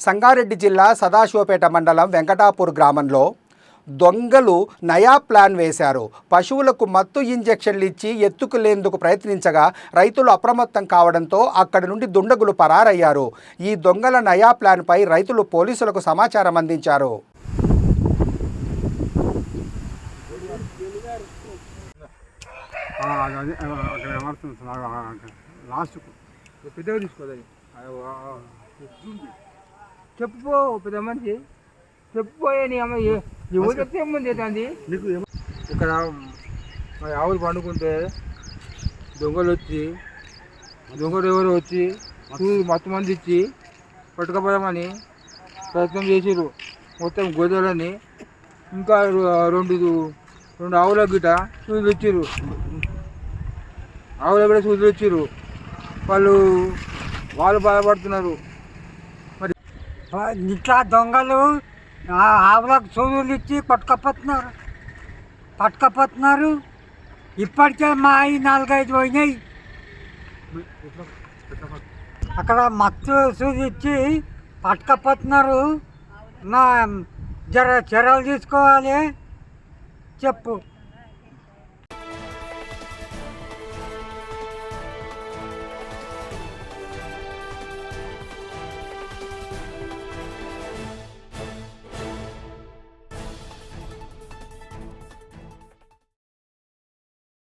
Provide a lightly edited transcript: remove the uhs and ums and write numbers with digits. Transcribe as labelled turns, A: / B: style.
A: సంగారెడ్డి జిల్లా సదాశివపేట మండలం వెంకటాపూర్ గ్రామంలో దొంగలు నయా ప్లాన్ వేశారు. పశువులకు మత్తు ఇంజెక్షన్లు ఇచ్చి ఎత్తుకులేందుకు ప్రయత్నించగా రైతులు అప్రమత్తం కావడంతో అక్కడి నుండి దుండగులు పరారయ్యారు. ఈ దొంగల నయా ప్లాన్పై రైతులు పోలీసులకు సమాచారం అందించారు.
B: చెప్పుకో పెద్ద మనిషి చెప్పుకోయే నీ అమ్మ ఎవరు చెప్తే ఏముంది అవుతుంది. ఇక్కడ ఆవులు పండుకుంటే దొంగలు ఎవరు వచ్చి మొత్తం మంది ఇచ్చి పట్టుకపోదామని ప్రయత్నం చేసిర్రు. మొత్తం గొర్రెలని ఇంకా రెండు ఆవుల గిట సూదులు ఇచ్చిర్రు. ఆవుల కూడా సూదులు ఇచ్చిర్రు. వాళ్ళు బాధపడుతున్నారు.
C: ఇట్లా దొంగలు ఆవులకు సూదులు ఇచ్చి పట్టుకపోతున్నారు. ఇప్పటికే మా 4-5 పోయినాయి. అక్కడ మత్తు సూది ఇచ్చి పట్టుకపోతున్నారు. మా చర్యలు తీసుకోవాలి. చెప్పు.